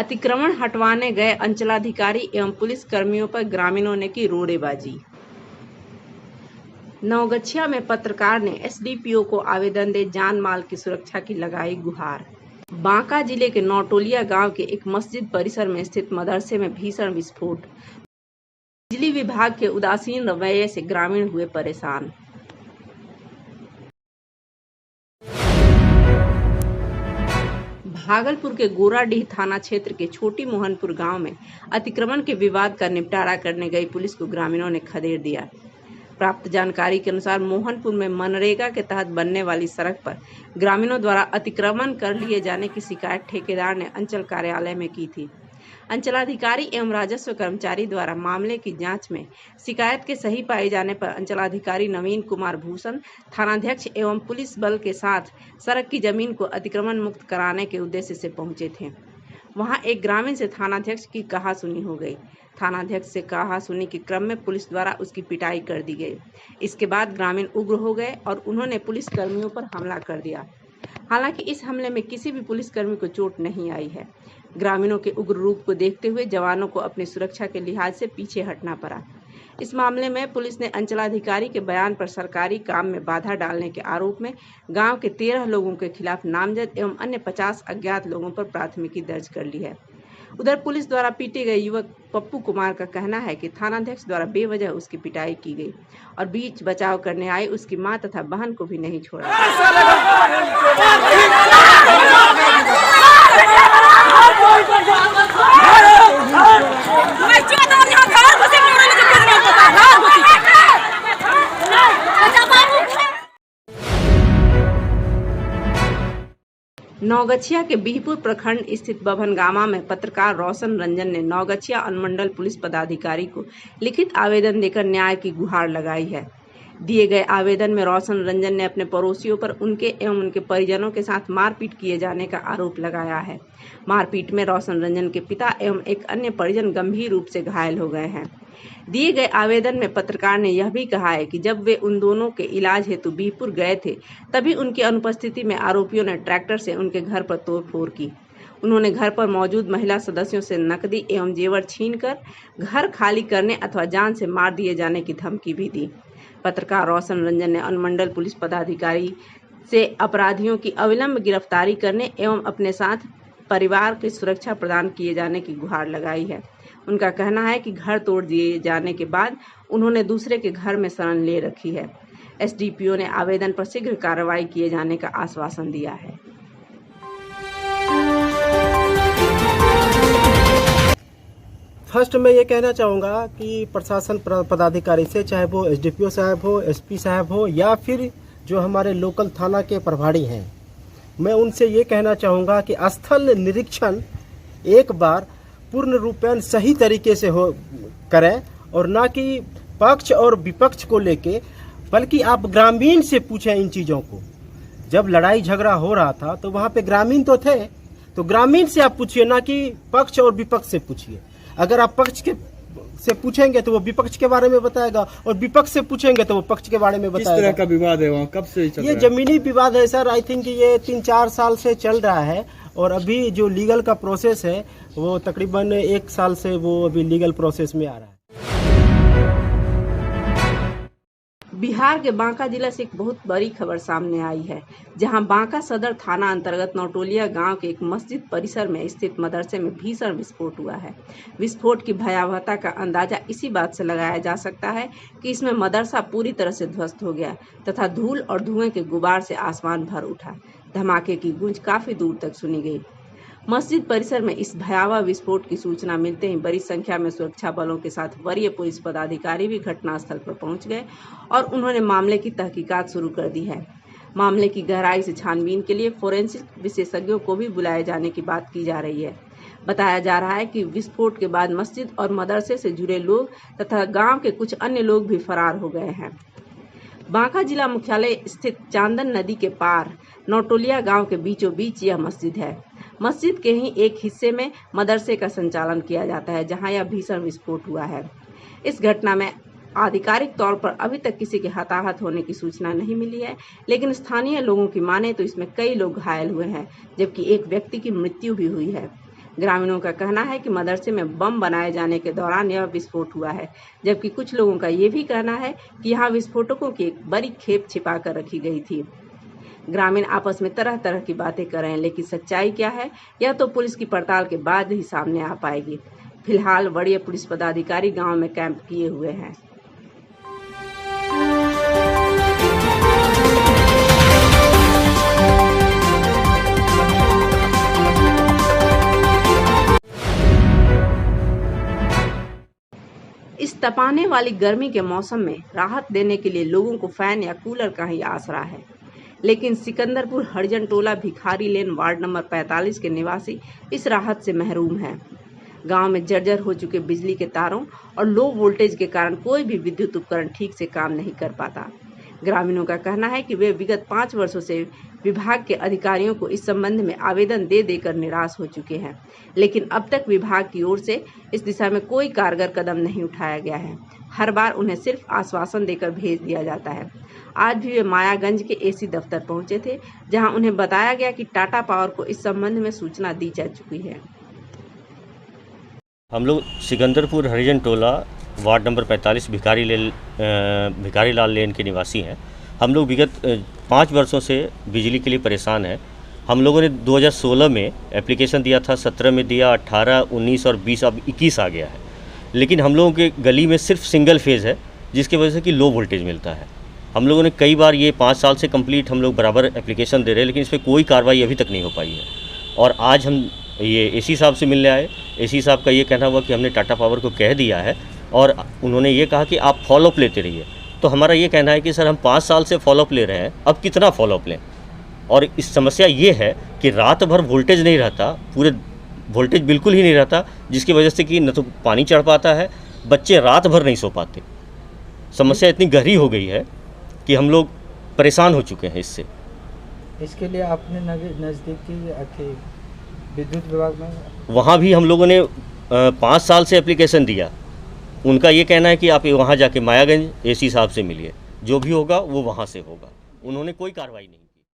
अतिक्रमण हटवाने गए अंचलाधिकारी एवं पुलिस कर्मियों पर ग्रामीणों ने की रोड़ेबाजी। नवगछिया में पत्रकार ने एसडीपीओ को आवेदन दे जान माल की सुरक्षा की लगाई गुहार। बांका जिले के नौटोलिया गांव के एक मस्जिद परिसर में स्थित मदरसे में भीषण विस्फोट। बिजली विभाग के उदासीन रवैये से ग्रामीण हुए परेशान। भागलपुर के गोराडीह थाना क्षेत्र के छोटी मोहनपुर गांव में अतिक्रमण के विवाद का निपटारा करने गई पुलिस को ग्रामीणों ने खदेड़ दिया। प्राप्त जानकारी के अनुसार मोहनपुर में मनरेगा के तहत बनने वाली सड़क पर ग्रामीणों द्वारा अतिक्रमण कर लिए जाने की शिकायत ठेकेदार ने अंचल कार्यालय में की थी। अंचलाधिकारी एवं राजस्व कर्मचारी द्वारा मामले की जांच में शिकायत के सही पाए जाने पर अंचलाधिकारी नवीन कुमार भूषण थानाध्यक्ष एवं पुलिस बल के साथ सड़क की जमीन को अतिक्रमण मुक्त कराने के उद्देश्य से पहुंचे थे। वहां एक ग्रामीण से थानाध्यक्ष की कहासुनी हो गई। थानाध्यक्ष से कहासुनी के क्रम में पुलिस द्वारा उसकी पिटाई कर दी गई। इसके बाद ग्रामीण उग्र हो गए और उन्होंने पुलिस कर्मियों पर हमला कर दिया। हालांकि इस हमले में किसी भी पुलिसकर्मी को चोट नहीं आई है। ग्रामीणों के उग्र रूप को देखते हुए जवानों को अपनी सुरक्षा के लिहाज से पीछे हटना पड़ा। इस मामले में पुलिस ने अंचलाधिकारी के बयान पर सरकारी काम में बाधा डालने के आरोप में गांव के 13 लोगों के खिलाफ नामजद एवं अन्य 50 अज्ञात लोगों पर प्राथमिकी दर्ज कर ली है। उधर पुलिस द्वारा पीटे गए युवक पप्पू कुमार का कहना है कि थानाध्यक्ष द्वारा बेवजह उसकी पिटाई की गई और बीच बचाव करने आई उसकी मां तथा बहन को भी नहीं छोड़ा। नवगछिया के बिहपुर प्रखंड स्थित बभनगामा में पत्रकार रोशन रंजन ने नवगछिया अनुमंडल पुलिस पदाधिकारी को लिखित आवेदन देकर न्याय की गुहार लगाई है। दिए गए आवेदन में रोशन रंजन ने अपने पड़ोसियों पर उनके एवं उनके परिजनों के साथ मारपीट किए जाने का आरोप लगाया है। मारपीट में रोशन रंजन के पिता एवं एक अन्य परिजन गंभीर रूप से घायल हो गए हैं। दिए गए आवेदन में पत्रकार ने यह भी कहा है कि जब वे उन दोनों के इलाज हेतु बिहपुर गए थे तभी उनकी अनुपस्थिति में आरोपियों ने ट्रैक्टर से उनके घर पर तोड़फोड़ की। उन्होंने घर पर मौजूद महिला सदस्यों से नकदी एवं जेवर छीनकर घर खाली करने अथवा जान से मार दिए जाने की धमकी भी दी। पत्रकार रोशन रंजन ने अनुमंडल पुलिस पदाधिकारी से अपराधियों की अविलंब गिरफ्तारी करने एवं अपने साथ परिवार की सुरक्षा प्रदान किए जाने की गुहार लगाई है। उनका कहना है कि घर तोड़ दिए जाने के बाद उन्होंने दूसरे के घर में शरण ले रखी है। एसडीपीओ ने आवेदन पर शीघ्र कार्रवाई किए जाने का आश्वासन दिया है। फर्स्ट मैं ये कहना चाहूँगा कि प्रशासन पदाधिकारी से, चाहे वो एसडीपीओ साहब हो, एसपी साहब हो या फिर जो हमारे लोकल थाना के प्रभारी हैं, मैं उनसे ये कहना चाहूँगा कि स्थल निरीक्षण एक बार पूर्ण रूपेण सही तरीके से करें और ना कि पक्ष और विपक्ष को लेके, बल्कि आप ग्रामीण से पूछें इन चीज़ों को। जब लड़ाई झगड़ा हो रहा था तो वहाँ पे ग्रामीण तो थे, तो ग्रामीण से आप पूछिए, ना कि पक्ष और विपक्ष से पूछिए। अगर आप पक्ष के से पूछेंगे तो वो विपक्ष के बारे में बताएगा और विपक्ष से पूछेंगे तो वो पक्ष के बारे में बताएगा। किस तरह का विवाद है वहाँ, कब से चल रहा है? ये जमीनी विवाद है सर। आई थिंक ये 3-4 साल से चल रहा है और अभी जो लीगल का प्रोसेस है वो तकरीबन 1 साल से वो अभी लीगल प्रोसेस में आ रहा है। बिहार के बांका जिला से एक बहुत बड़ी खबर सामने आई है, जहां बांका सदर थाना अंतर्गत नौटोलिया गांव के एक मस्जिद परिसर में स्थित मदरसे में भीषण विस्फोट हुआ है। विस्फोट की भयावहता का अंदाजा इसी बात से लगाया जा सकता है कि इसमें मदरसा पूरी तरह से ध्वस्त हो गया तथा धूल और धुएं के गुबार से आसमान भर उठा। धमाके की गूंज काफी दूर तक सुनी गई। मस्जिद परिसर में इस भयावह विस्फोट की सूचना मिलते ही बड़ी संख्या में सुरक्षा बलों के साथ वरीय पुलिस पदाधिकारी भी घटनास्थल पर पहुंच गए और उन्होंने मामले की तहकीकात शुरू कर दी है। मामले की गहराई से छानबीन के लिए फोरेंसिक विशेषज्ञों को भी बुलाए जाने की बात की जा रही है। बताया जा रहा है कि विस्फोट के बाद मस्जिद और मदरसे से जुड़े लोग तथा गाँव के कुछ अन्य लोग भी फरार हो गए हैं। बांका जिला मुख्यालय स्थित चांदन नदी के पार नौटोलिया गांव के बीचों बीच यह मस्जिद है। मस्जिद के ही एक हिस्से में मदरसे का संचालन किया जाता है, जहां यह भीषण विस्फोट हुआ है। इस घटना में आधिकारिक तौर पर अभी तक किसी के हताहत होने की सूचना नहीं मिली है, लेकिन स्थानीय लोगों की माने तो इसमें कई लोग घायल हुए हैं, जबकि एक व्यक्ति की मृत्यु भी हुई है। ग्रामीणों का कहना है कि मदरसे में बम बनाए जाने के दौरान यह विस्फोट हुआ है, जबकि कुछ लोगों का ये भी कहना है कि यहाँ विस्फोटकों की एक बड़ी खेप छिपा कर रखी गई थी। ग्रामीण आपस में तरह तरह की बातें कर रहे हैं, लेकिन सच्चाई क्या है यह तो पुलिस की पड़ताल के बाद ही सामने आ पाएगी। फिलहाल वरीय पुलिस पदाधिकारी गांव में कैंप किए हुए हैं। इस तपाने वाली गर्मी के मौसम में राहत देने के लिए लोगों को फैन या कूलर का ही आसरा है, लेकिन सिकंदरपुर हरिजन टोला भिखारी लेन वार्ड नंबर 45 के निवासी इस राहत से महरूम हैं। गांव में जर्जर हो चुके बिजली के तारों और लो वोल्टेज के कारण कोई भी विद्युत उपकरण ठीक से काम नहीं कर पाता। ग्रामीणों का कहना है कि वे विगत 5 वर्षों से विभाग के अधिकारियों को इस संबंध में आवेदन दे देकर निराश हो चुके हैं, लेकिन अब तक विभाग की ओर से इस दिशा में कोई कारगर कदम नहीं उठाया गया है। हर बार उन्हें सिर्फ आश्वासन देकर भेज दिया जाता है। आज भी वे मायागंज के एसी दफ्तर पहुंचे थे, जहां उन्हें बताया गया कि टाटा पावर को इस संबंध में सूचना दी जा चुकी है। हम लोग सिकंदरपुर हरिजन टोला वार्ड नंबर 45 भिखारी लाल लेन के निवासी हैं। हम लोग विगत 5 वर्षों से बिजली के लिए परेशान हैं। हम लोगों ने 2016 में एप्लीकेशन दिया था, 17 में दिया, 18, 19 और 20, अब 21 आ गया है। लेकिन हम लोगों के गली में सिर्फ सिंगल फेज़ है, जिसकी वजह से कि लो वोल्टेज मिलता है। हम लोगों ने कई बार, ये 5 साल से कंप्लीट हम लोग बराबर एप्लीकेशन दे रहे हैं, लेकिन इस पर कोई कार्रवाई अभी तक नहीं हो पाई है। और आज हम ये एसी साहब से मिलने आए। एसी साहब का ये कहना हुआ कि हमने टाटा पावर को कह दिया है और उन्होंने ये कहा कि आप फॉलोअप लेते रहिए। तो हमारा ये कहना है कि सर, हम 5 साल से फॉलोअप ले रहे हैं, अब कितना फॉलोअप लें। और इस समस्या ये है कि रात भर वोल्टेज नहीं रहता, पूरे वोल्टेज बिल्कुल ही नहीं रहता, जिसकी वजह से कि न तो पानी चढ़ पाता है, बच्चे रात भर नहीं सो पाते। समस्या इतनी गहरी हो गई है कि हम लोग परेशान हो चुके हैं इससे। इसके लिए आपने नज़दीकी विद्युत विभाग में, वहाँ भी हम लोगों ने 5 साल से एप्लीकेशन दिया। उनका ये कहना है कि आप वहाँ जाके मायागंज एसी साहब से मिलिए, जो भी होगा वो वहाँ से होगा। उन्होंने कोई कार्रवाई नहीं की।